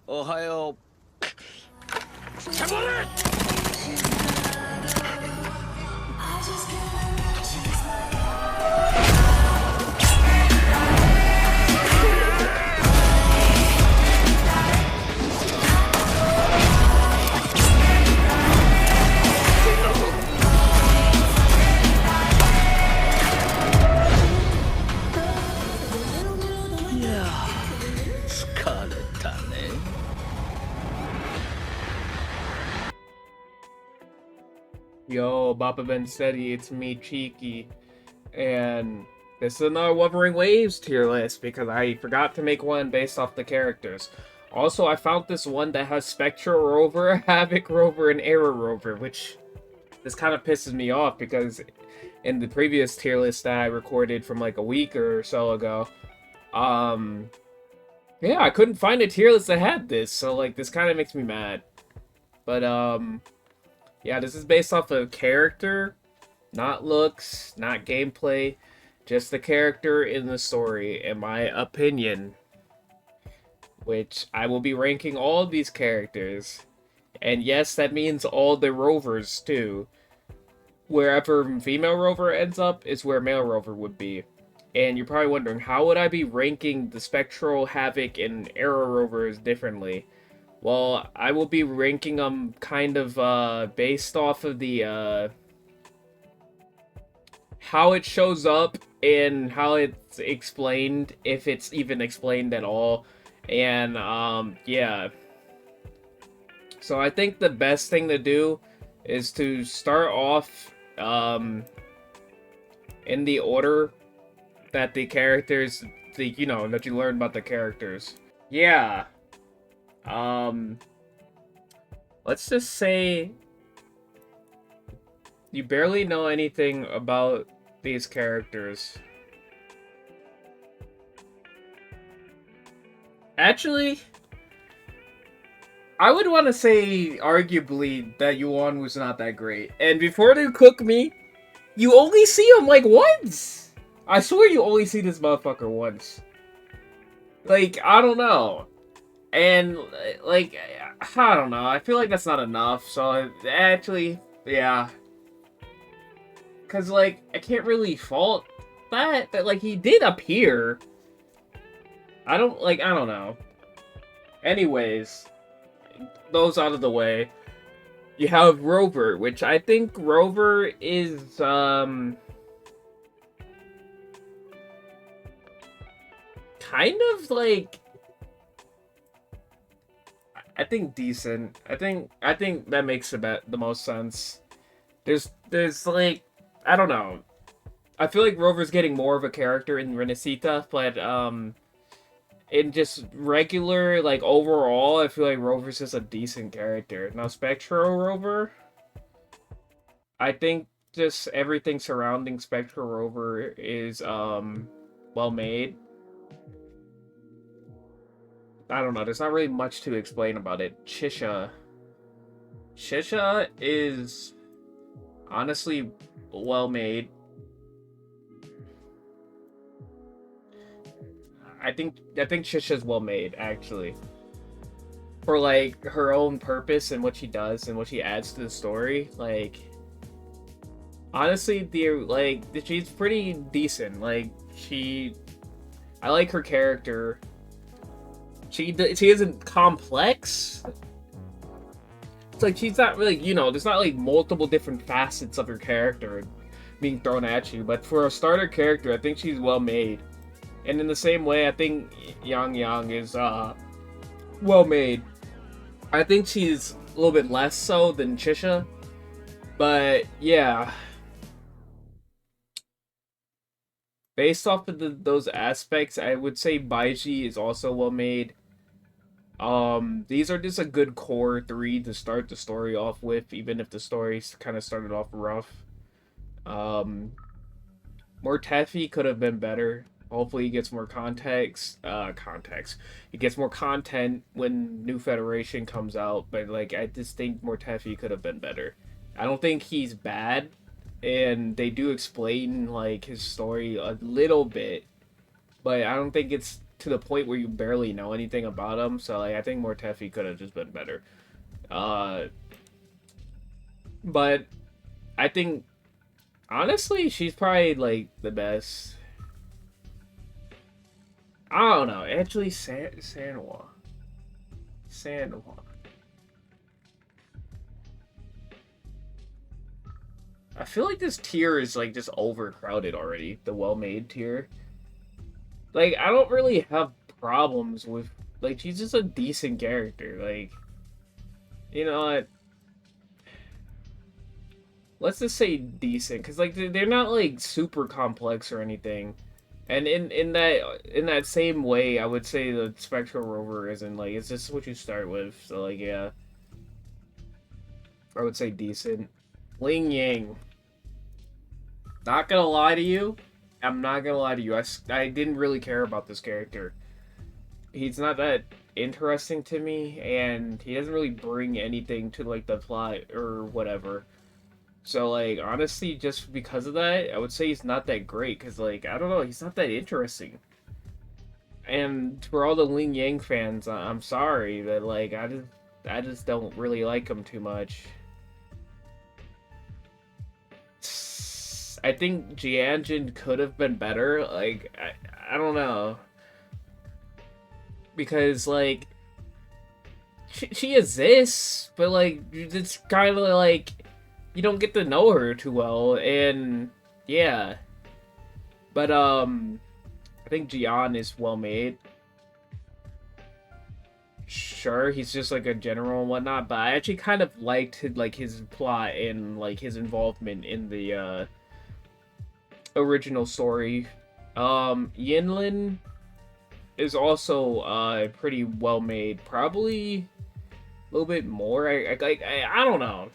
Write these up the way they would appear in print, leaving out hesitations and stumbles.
おはよう。いや疲れたね。Yo, Bappa Ben Steady, it's me, Cheeky, and this is another Wuthering Waves tier list because I forgot to make one based off the characters. Also, I found this one that has Spectral Rover, Havoc Rover, and Error Rover, which this kind of pisses me off because in the previous tier list that I recorded from like a week or so ago, yeah, I couldn't find a tier list that had this, so like this kind of makes me mad. But yeah, this is based off of character, not looks, not gameplay, just the character in the story, in my opinion. Which I will be ranking all of these characters. And yes, that means all the rovers too. Wherever female rover ends up is where male rover would be. And you're probably wondering, how would I be ranking the Spectral, Havoc, and Arrow rovers differently? Well, I will be ranking them kind of based off of the how it shows up and how it's explained, if it's even explained at all. And yeah. So I think the best thing to do is to start off in the order that the characters, that you learn about the characters. Yeah. Let's just say you barely know anything about these characters. Actually, I would want to say arguably that Yuan was not that great. And before they cook me, you only see him like once. I swear you only see this motherfucker once. Like, I don't know. And, like, I don't know. I feel like that's not enough. So, actually, yeah. Because, like, I can't really fault that. That, like, he did appear. I don't know. Anyways, those out of the way. You have Rover, which I think Rover is, kind of, like... I think decent. I think that makes the most sense. There's like, I don't know. I feel like Rover's getting more of a character in Renacita, but in just regular, like, overall, I feel like Rover's just a decent character. Now Spectral Rover, I think just everything surrounding Spectral Rover is well made. I don't know, there's not really much to explain about it. Chisha is honestly well made. I think Chisha's well made, actually. For like her own purpose and what she does and what she adds to the story. Like, honestly, she's pretty decent. Like, I like her character. She isn't complex. It's like she's not really, there's not like multiple different facets of her character being thrown at you. But for a starter character, I think she's well made. And in the same way, I think Yang is well made. I think she's a little bit less so than Chisha. But yeah. Based off of those aspects, I would say Baiji is also well made. These are just a good core 3 to start the story off with, even if the story kind of started off rough. Mortefi could have been better. Hopefully he gets more He gets more content when New Federation comes out, but like I just think Mortefi could have been better. I don't think he's bad, and they do explain like his story a little bit, but I don't think it's to the point where you barely know anything about him. So like I think more Teffy could have just been better. But I think honestly she's probably like the best. I don't know. Actually, Sanwa. I feel like this tier is like just overcrowded already. The well-made tier. Like I don't really have problems with like she's just a decent character. Like you know what? Let's just say decent because like they're not like super complex or anything. And in that same way, I would say the Spectral Rover isn't like it's just what you start with. So like yeah, I would say decent. Ling Yang. Not gonna lie to you, I'm not gonna lie to you. I didn't really care about this character. He's not that interesting to me, and he doesn't really bring anything to like the plot or whatever. So like honestly, just because of that, I would say he's not that great. Cause like I don't know, he's not that interesting. And for all the Ling Yang fans, I'm sorry, but like I just don't really like him too much. I think Jianjin could have been better. Like I don't know, because like she exists, but like it's kind of like you don't get to know her too well, and yeah. But I think Jian is well made. Sure, he's just like a general and whatnot, but I actually kind of liked his plot and like his involvement in the original story. Yinlin is also pretty well made. Probably a little bit more. I don't know.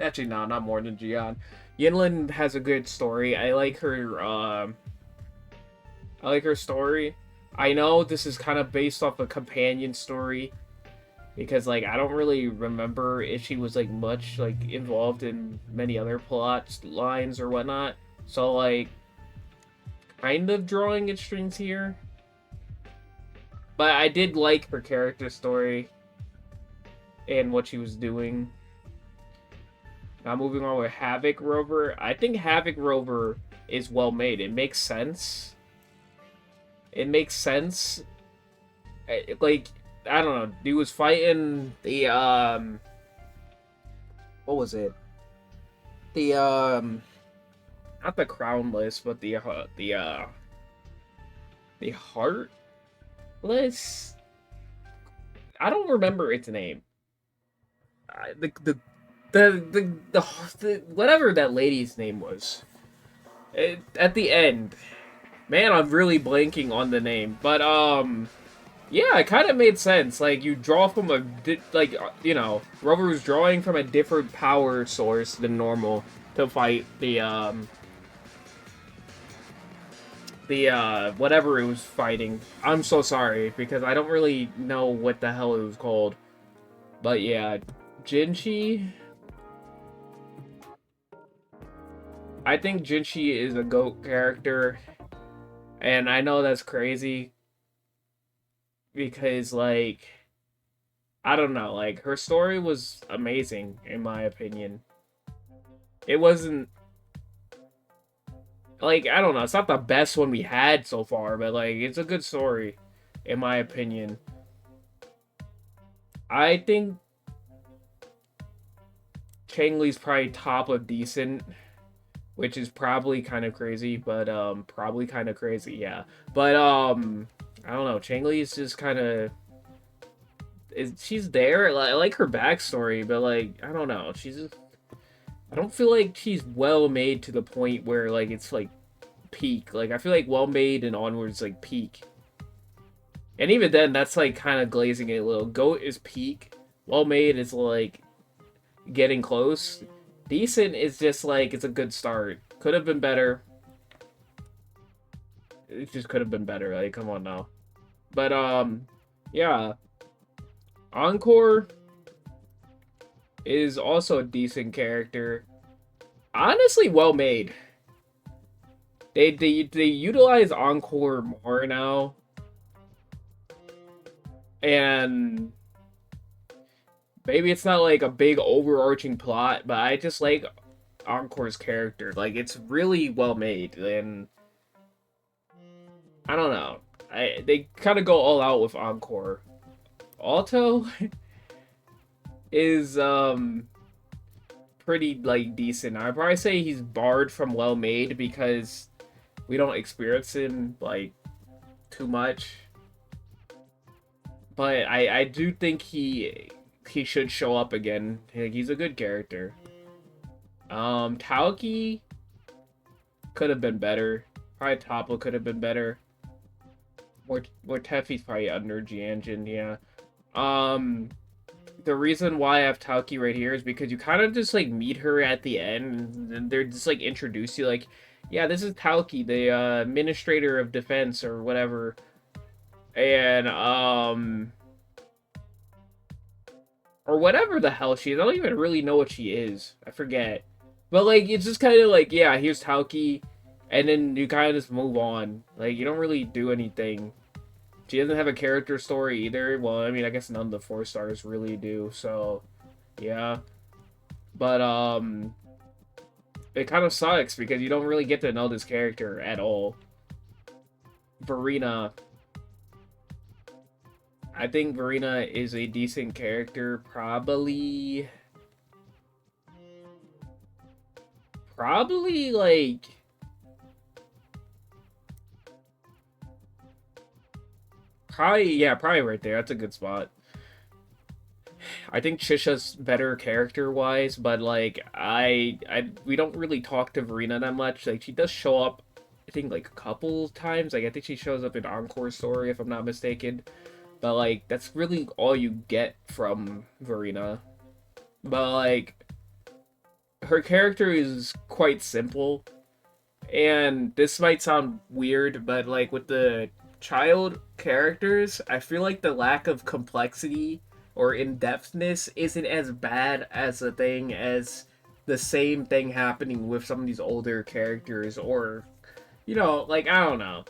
Actually, no, not more than Jian. Yinlin has a good story. I like her. I like her story. I know this is kind of based off a companion story because like I don't really remember if she was like much like involved in many other plot lines or whatnot. So like kind of drawing at strings here. But I did like her character story and what she was doing. Now moving on with Havoc Rover. I think Havoc Rover is well made. It makes sense. It makes sense. Like, I don't know. He was fighting the, what was it? The, not the Crownless, but the Heartless? I don't remember its name. The whatever that lady's name was. At the end. Man, I'm really blanking on the name. But, yeah, it kind of made sense. Like, you draw from Rover was drawing from a different power source than normal to fight the whatever it was fighting. I'm so sorry, because I don't really know what the hell it was called. But yeah, Jinchi. I think Jinchi is a GOAT character. And I know that's crazy. Because, like, I don't know. Like, her story was amazing, in my opinion. It wasn't... Like, I don't know. It's not the best one we had so far, but, like, it's a good story, in my opinion. I think Chang-Li's probably top of decent, which is probably kind of crazy, but, probably kind of crazy, yeah. But, I don't know. Chang-Li is just kind of... She's there. I like her backstory, but, like, I don't know. She's just... I don't feel like she's well made to the point where, like, it's, like, peak. Like, I feel like well made and onwards, like, peak. And even then, that's, like, kind of glazing it a little. GOAT is peak. Well made is, like, getting close. Decent is just, like, it's a good start. Could have been better. It just could have been better. Like, come on now. But, yeah. Encore is also a decent character. Honestly, well made. They utilize Encore more now. And maybe it's not like a big overarching plot, but I just like Encore's character. Like, it's really well made, and I don't know. They kind of go all out with Encore. Alto is pretty like decent. I'd probably say he's barred from well made because we don't experience him like too much. But I do think he should show up again. He's a good character. Tauki could have been better. Probably Topple could have been better. More Teffy's probably under Gianjin, yeah. The reason why I have Tauki right here is because you kind of just like meet her at the end, and they're just like introduce you like, yeah, this is Tauki, the administrator of defense or whatever, and or whatever the hell she is. I don't even really know what she is. I forget, but like it's just kind of like, yeah, here's Tauki, and then you kind of just move on. Like you don't really do anything. She doesn't have a character story either. Well, I mean, I guess none of the 4 stars really do, so yeah. But it kind of sucks because you don't really get to know this character at all. Verena. I think Verena is a decent character, probably like probably right there. That's a good spot. I think Chisha's better character-wise, but like we don't really talk to Verena that much. Like she does show up, I think like a couple times. Like I think she shows up in Encore's story, if I'm not mistaken. But like that's really all you get from Verena. But like her character is quite simple, and this might sound weird, but like with the child characters, I feel like the lack of complexity or in-depthness isn't as bad as a thing as the same thing happening with some of these older characters, or you know, like I don't know.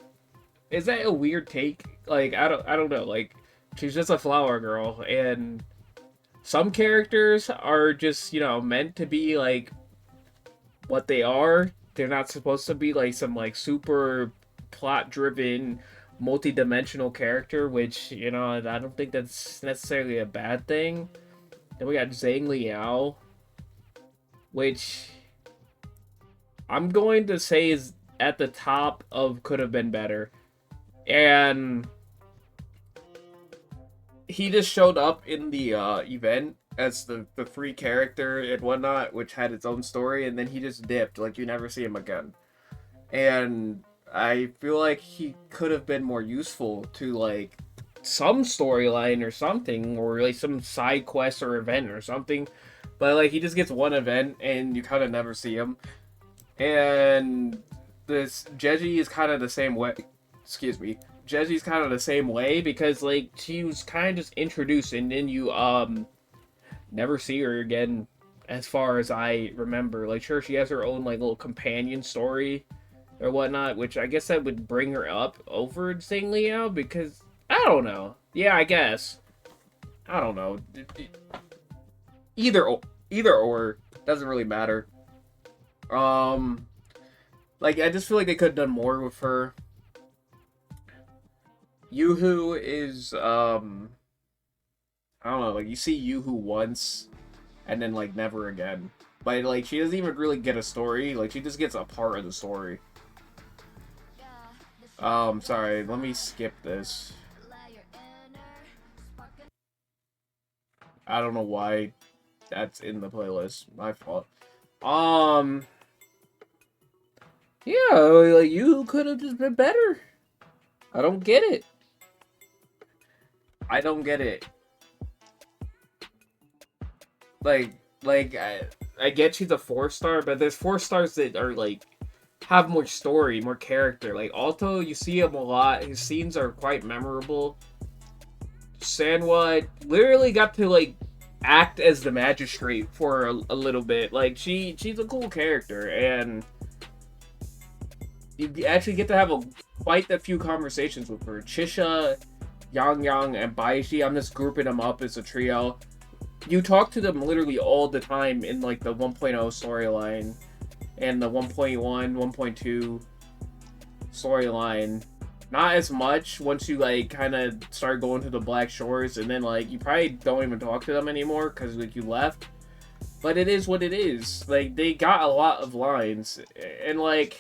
Is that a weird take? Like I don't know. Like she's just a flower girl, and some characters are just, you know, meant to be like what they are. They're not supposed to be like some like super plot driven multi-dimensional character, which, you know, I don't think that's necessarily a bad thing. Then we got Zhang Liao, which I'm going to say is at the top of could have been better. And he just showed up in the event as the free character and whatnot, which had its own story, and then he just dipped. Like, you never see him again. And I feel like he could have been more useful to, like, some storyline or something, or like some side quest or event or something. But like he just gets one event and you kind of never see him. And this Jeji is kind of the same way. Excuse me. Jeji's kind of the same way because like she was kind of just introduced and then you never see her again, as far as I remember. Like sure, she has her own like little companion story or whatnot, which I guess that would bring her up over Zhang Liao because I don't know. Yeah, I guess. I don't know. Either or doesn't really matter. Like I just feel like they could have done more with her. Yoo-hoo is I don't know, like you see Yoo-hoo once and then like never again. But like she doesn't even really get a story, like she just gets a part of the story. Sorry, let me skip this. I don't know why that's in the playlist. My fault. Yeah, like you could have just been better. I don't get it. I don't get it. Like I get she's a 4-star, but there's 4 stars that are like have more story, more character. Like Alto, you see him a lot. His scenes are quite memorable. Sanwa literally got to like act as the magistrate for a little bit. Like she's a cool character, and you actually get to have quite a few conversations with her. Chisha, Yang and Baiji. I'm just grouping them up as a trio. You talk to them literally all the time in like the 1.0 storyline and the 1.1, 1.2 storyline. Not as much once you like kind of start going to the Black Shores, and then like you probably don't even talk to them anymore because like you left. But it is what it is. Like they got a lot of lines, and like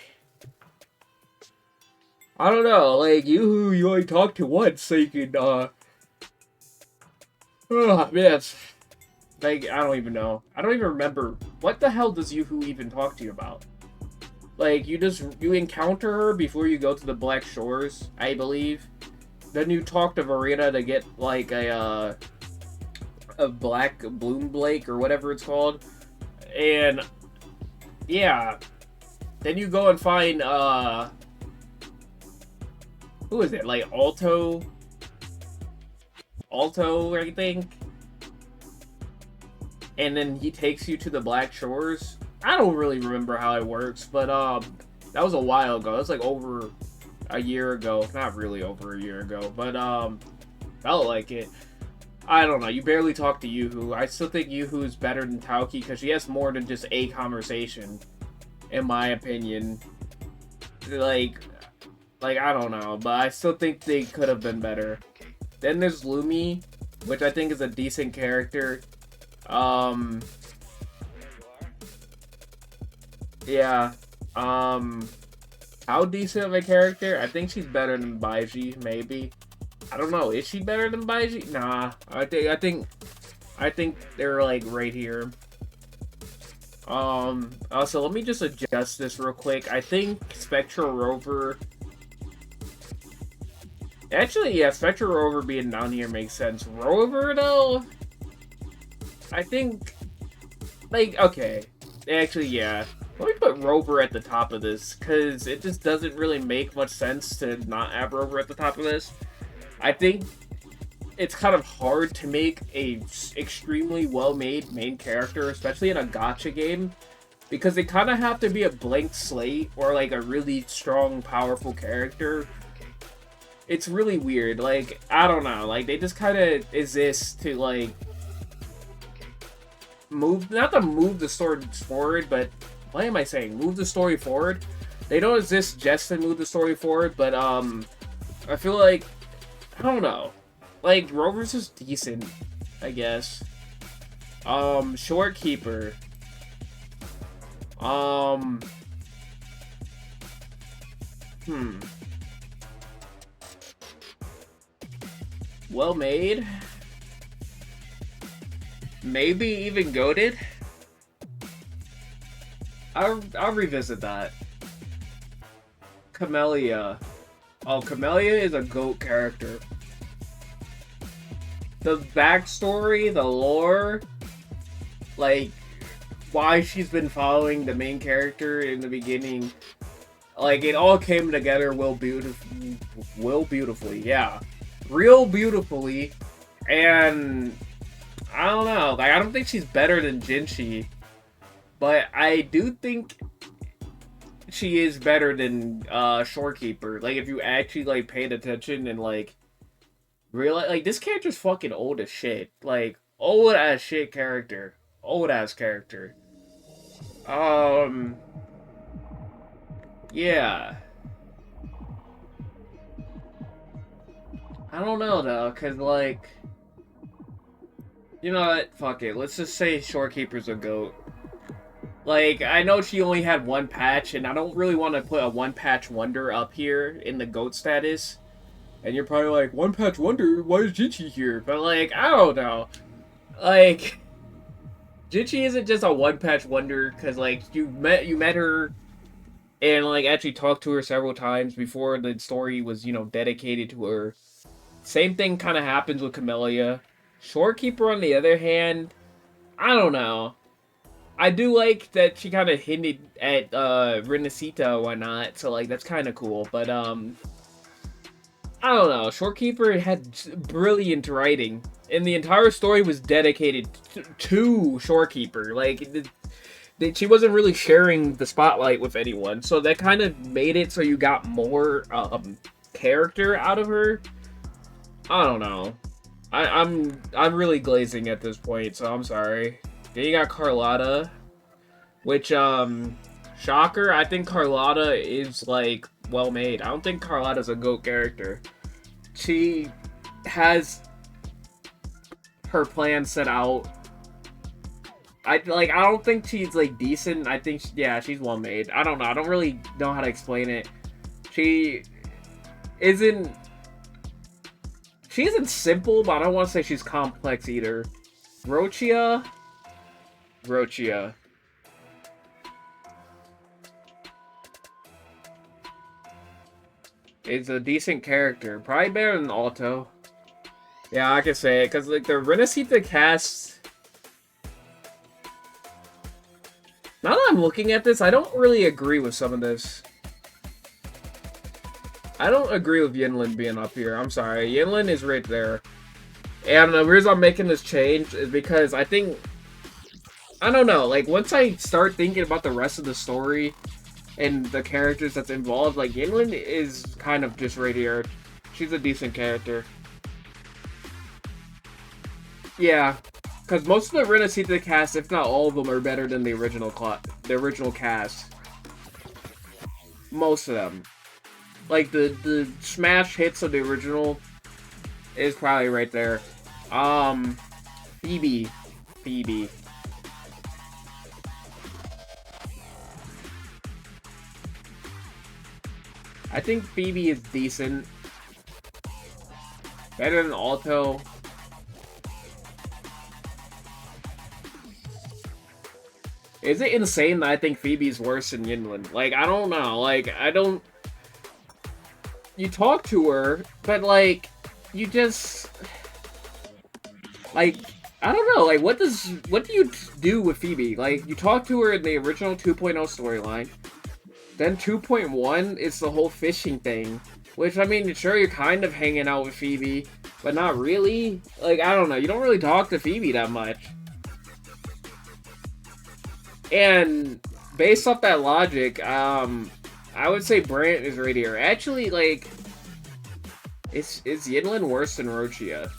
I don't know, like you only talk to once, so you can oh man, like I don't even know. I don't even remember what the hell does Yoo-hoo even talk to you about. Like, you encounter her before you go to the Black Shores, I believe. Then you talk to Verena to get, like, a Black Bloom Blake, or whatever it's called. And, yeah. Then you go and find, who is it? Like, Alto, I think? And then he takes you to the Black Shores. I don't really remember how it works, but that was a while ago. That was like over a year ago. Not really over a year ago, but felt like it. I don't know. You barely talk to Yoo-hoo. I still think Yoo-hoo is better than Taoki because she has more than just a conversation, in my opinion. Like I don't know, but I still think they could have been better. Then there's Lumi, which I think is a decent character. Yeah. How decent of a character? I think she's better than Baiji, maybe. I don't know. Is she better than Baiji? Nah. I think they're like right here. Also, let me just adjust this real quick. I think Spectral Rover. Actually, yeah, Spectral Rover being down here makes sense. Rover, though? I think, like, okay. Actually, yeah. Let me put Rover at the top of this, because it just doesn't really make much sense to not have Rover at the top of this. I think it's kind of hard to make a extremely well-made main character, especially in a gacha game, because they kind of have to be a blank slate, or like a really strong, powerful character. It's really weird. Like, I don't know. Like, they just kind of exist to, like, not to move the story forward, but what am I saying? Move the story forward? They don't exist just to move the story forward, but, I feel like, I don't know. Like, Rover's just decent, I guess. Short Keeper. Well made. Maybe even goated. I'll revisit that. Camellia. Oh, Camellia is a GOAT character. The backstory, the lore, like, why she's been following the main character in the beginning, like, it all came together beautifully, yeah. Real beautifully, and I don't know, like, I don't think she's better than Jinshi, but I do think she is better than Shorekeeper. Like, if you actually, like, paid attention and, like, realize, like, this character's fucking old as shit. Like, old as shit character. Old ass character. Yeah. I don't know, though, because, like, you know what? Fuck it. Let's just say Shorekeeper's a GOAT. Like, I know she only had one patch, and I don't really want to put a one-patch wonder up here in the GOAT status. And you're probably like, one-patch wonder? Why is Jinchi here? But, like, I don't know. Like, Jinchi isn't just a one-patch wonder, because, like, you met her and, like, actually talked to her several times before the story was, you know, dedicated to her. Same thing kind of happens with Camellia. Shorekeeper, on the other hand, I don't know. I do like that she kind of hinted at Renacita and whatnot, so, like, that's kind of cool. But, I don't know. Shorekeeper had brilliant writing, and the entire story was dedicated to Shorekeeper. Like, she wasn't really sharing the spotlight with anyone, so that kind of made it so you got more character out of her. I don't know. I'm really glazing at this point, so I'm sorry. Then you got Carlotta, which shocker, I think Carlotta is like well made. I don't think Carlotta's a GOAT character. She has her plan set out. I don't think she's like decent. I think yeah, she's well made. I don't know. I don't really know how to explain it. She isn't she isn't simple, but I don't want to say she's complex either. Rochia Rochia is a decent character. Probably better than Alto. Yeah, I can say it because like the Renacita cast. Now that I'm looking at this, I don't really agree with some of this. I don't agree with Yinlin being up here. I'm sorry. Yinlin is right there. And the reason I'm making this change is because I think... I don't know. Like, once I start thinking about the rest of the story and the characters that's involved, like, Yinlin is kind of just right here. She's a decent character. Yeah. Because most of the Renacita cast, if not all of them, are better than the original cast. Most of them. Like, the smash hits of the original is probably right there. Phoebe. I think Phoebe is decent. Better than Alto. Is it insane that I think Phoebe's worse than Yinlin? Like, I don't know. Like, I don't... You talk to her, but, like, you just... Like, I don't know. Like, what do you do with Phoebe? Like, you talk to her in the original 2.0 storyline. Then 2.1 is the whole fishing thing. Which, I mean, sure, you're kind of hanging out with Phoebe, but not really. Like, I don't know. You don't really talk to Phoebe that much. And based off that logic, I would say Brant is right here. Actually, like, is Yinlin worse than Rochia?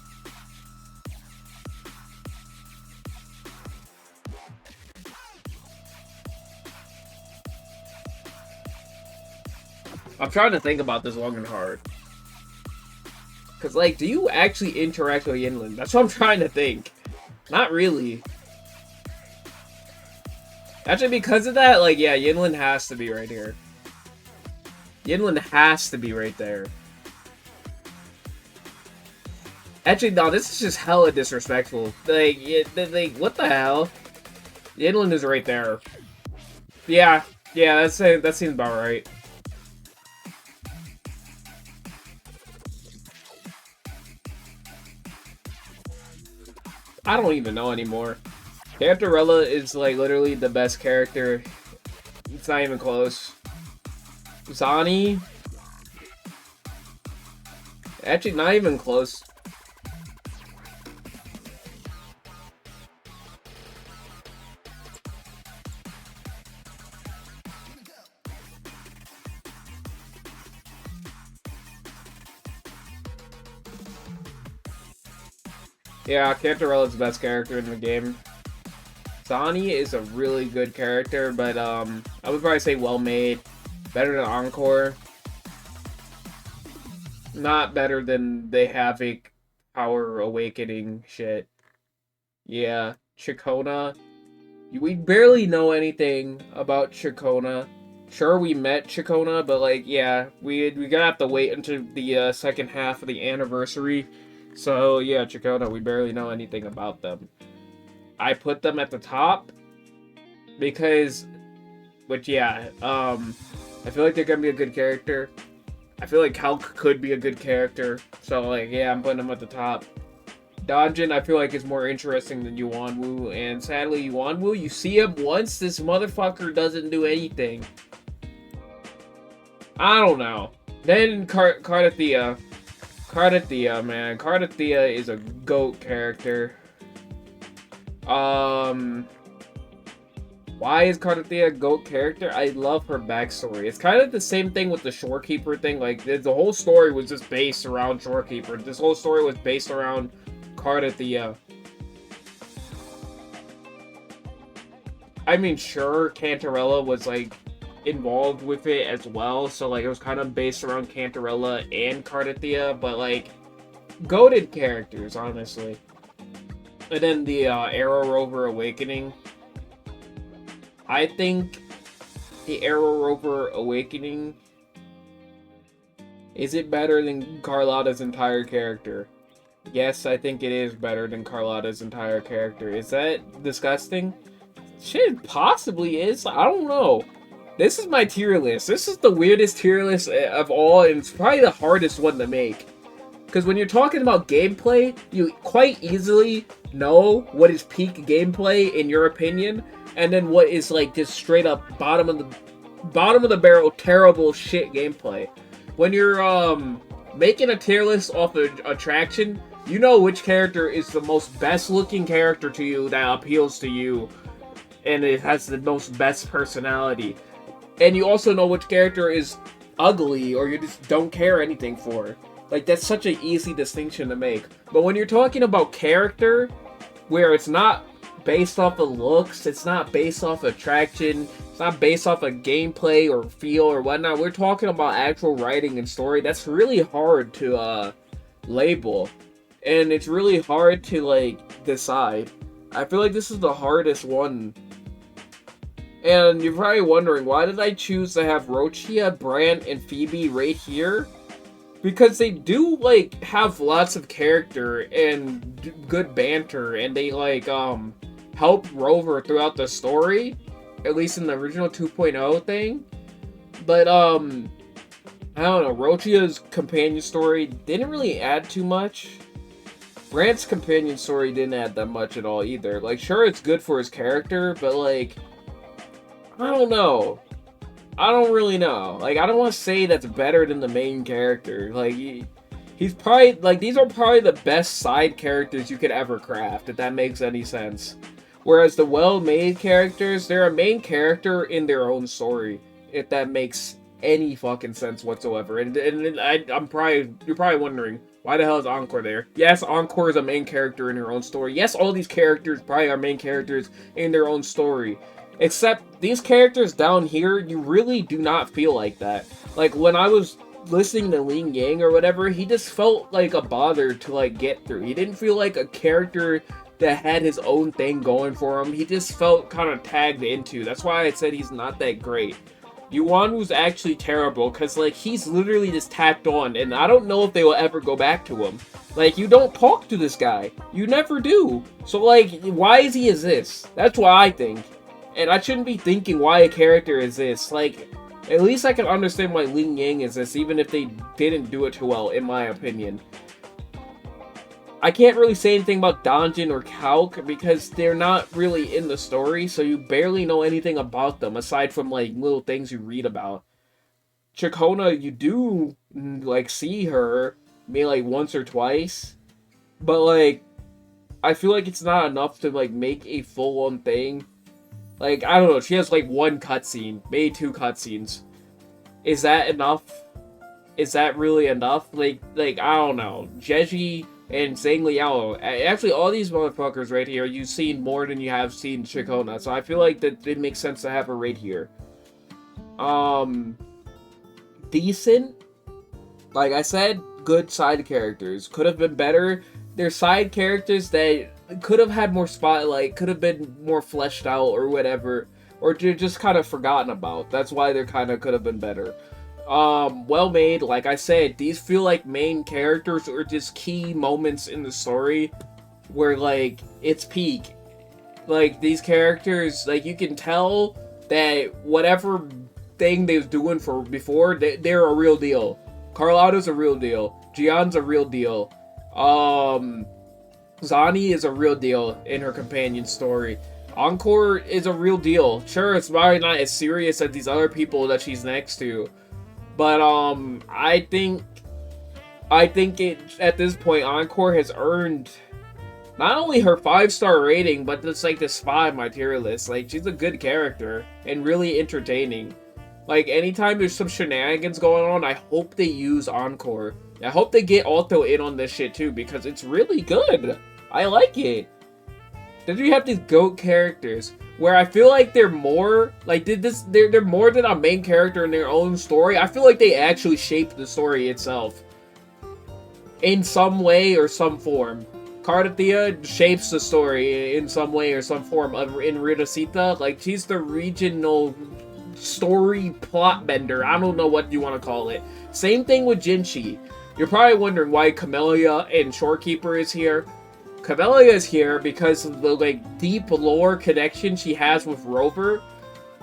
I'm trying to think about this long and hard. Because, like, do you actually interact with Yinlin? That's what I'm trying to think. Not really. Actually, because of that, like, yeah, Yinlin has to be right here. Yinlin has to be right there. Actually, no, this is just hella disrespectful. Like, what the hell? Yinlin is right there. Yeah, that seems about right. I don't even know anymore. Cantarella is, like, literally the best character. It's not even close. Zani? Actually, not even close. Yeah, Cantarella's the best character in the game. Zani is a really good character, but I would probably say well made. Better than Encore. Not better than the Havoc Power Awakening shit. Yeah, Chikona. We barely know anything about Chikona. Sure, we met Chikona, but like, yeah, we gotta have to wait until the second half of the anniversary. So yeah, Chikona, we barely know anything about them. I put them at the top because, but yeah, I feel like they're gonna be a good character. I feel like Hulk could be a good character, so like, yeah, I'm putting them at the top. Donjin, I feel like, is more interesting than Yuanwu, and sadly, Yuanwu, you see him once, this motherfucker doesn't do anything. I don't know. Then Cardathea. Cardathea, man. Cardathea is a GOAT character. Why is Cardathea a GOAT character? I love her backstory. It's kind of the same thing with the Shorekeeper thing. Like, the whole story was just based around Shorekeeper. This whole story was based around Cardathea. I mean, sure, Cantarella was, like, involved with it as well. So, like, it was kind of based around Cantarella and Cardathea. But, like, goated characters, honestly. And then the Arrow Rover Awakening. I think the Arrow Rover Awakening, is it better than Carlotta's entire character? Yes, I think it is better than Carlotta's entire character. Is that disgusting? Shit, possibly is. I don't know. This is my tier list. This is the weirdest tier list of all, and it's probably the hardest one to make. Because when you're talking about gameplay, you quite easily know what is peak gameplay in your opinion, and then what is like just straight up bottom of the barrel terrible shit gameplay. When you're making a tier list off of attraction, you know which character is the most best looking character to you that appeals to you, and it has the most best personality. And you also know which character is ugly or you just don't care anything for. Like, that's such an easy distinction to make. But when you're talking about character, where it's not based off of looks, it's not based off attraction, it's not based off of gameplay or feel or whatnot, we're talking about actual writing and story, that's really hard to label. And it's really hard to, like, decide. I feel like this is the hardest one. And you're probably wondering, why did I choose to have Rochia, Bran, and Phoebe right here? Because they do, like, have lots of character and good banter, and they, like, help Rover throughout the story, at least in the original 2.0 thing. But, I don't know, Rochia's companion story didn't really add too much. Brant's companion story didn't add that much at all either. Like, sure, it's good for his character, but, like, I don't know. I don't really know. Like, I don't want to say that's better than the main character. Like, he's probably, like, these are probably the best side characters you could ever craft, if that makes any sense. Whereas the well-made characters, they're a main character in their own story, if that makes any fucking sense whatsoever. And you're probably wondering, why the hell is Encore there? Yes, Encore is a main character in her own story. Yes, all these characters probably are main characters in their own story. Except, these characters down here, you really do not feel like that. Like, when I was listening to Ling Yang or whatever, he just felt like a bother to, like, get through. He didn't feel like a character that had his own thing going for him. He just felt kind of tagged into. That's why I said he's not that great. Yuan was actually terrible, because, like, he's literally just tacked on, and I don't know if they will ever go back to him. Like, you don't talk to this guy. You never do. So, like, why is he as this? That's what I think. And I shouldn't be thinking why a character is this. Like, at least I can understand why Ling Yang is this, even if they didn't do it too well, in my opinion. I can't really say anything about Danjin or Kalk, because they're not really in the story, so you barely know anything about them, aside from, like, little things you read about. Chikona, you do, like, see her, maybe, like, once or twice, but, like, I feel like it's not enough to, like, make a full-on thing. Like, I don't know, she has, like, one cutscene, maybe 2 cutscenes. Is that enough? Is that really enough? Like, I don't know. Jeji and Zhang Liao, actually, all these motherfuckers right here, you've seen more than you have seen Chikona, so I feel like that it makes sense to have her right here. Decent. Like I said, good side characters. Could have been better. They're side characters that could have had more spotlight, could have been more fleshed out or whatever, or just kind of forgotten about. That's why they kind of could have been better. Well made, like I said, these feel like main characters or just key moments in the story where, like, it's peak. Like, these characters, like, you can tell that whatever thing they was doing for before, they're a real deal. Carlotta's a real deal. Jian's a real deal. Zani is a real deal in her companion story. Encore is a real deal. Sure, it's probably not as serious as these other people that she's next to. But, I think it, at this point, Encore has earned not only her 5-star rating, but it's like the spot in my tier list. Like, she's a good character and really entertaining. Like, anytime there's some shenanigans going on, I hope they use Encore. I hope they get Alto in on this shit too, because it's really good. I like it. Then you have these GOAT characters where I feel like they're more like they're more than a main character in their own story. I feel like they actually shaped the story itself in some way or some form. Cardathea shapes the story in some way or some form. In Ridosita, like, she's the regional story plot bender. I don't know what you want to call it. Same thing with Jinchi. You're probably wondering why Camellia and Shorekeeper is here. Camellia is here because of the, like, deep lore connection she has with Rover.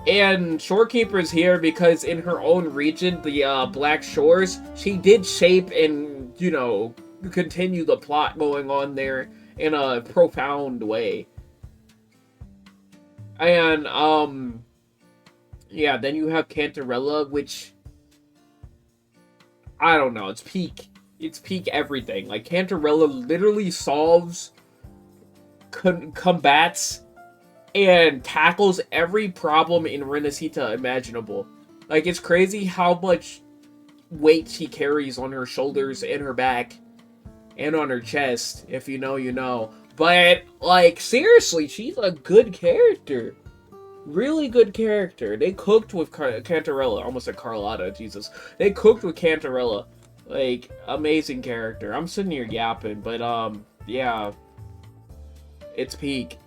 And Shorekeeper is here because in her own region, the Black Shores, she did shape and, you know, continue the plot going on there in a profound way. And, yeah, then you have Cantarella, which, I don't know, it's peak everything. Like, Cantarella literally solves, combats, and tackles every problem in Renacita imaginable. Like, it's crazy how much weight she carries on her shoulders and her back and on her chest. If you know, you know. But, like, seriously, she's a good character. Really good character. They cooked with Cantarella. Almost said Carlotta, Jesus. They cooked with Cantarella. Like, amazing character. I'm sitting here yapping, but, yeah. It's peak.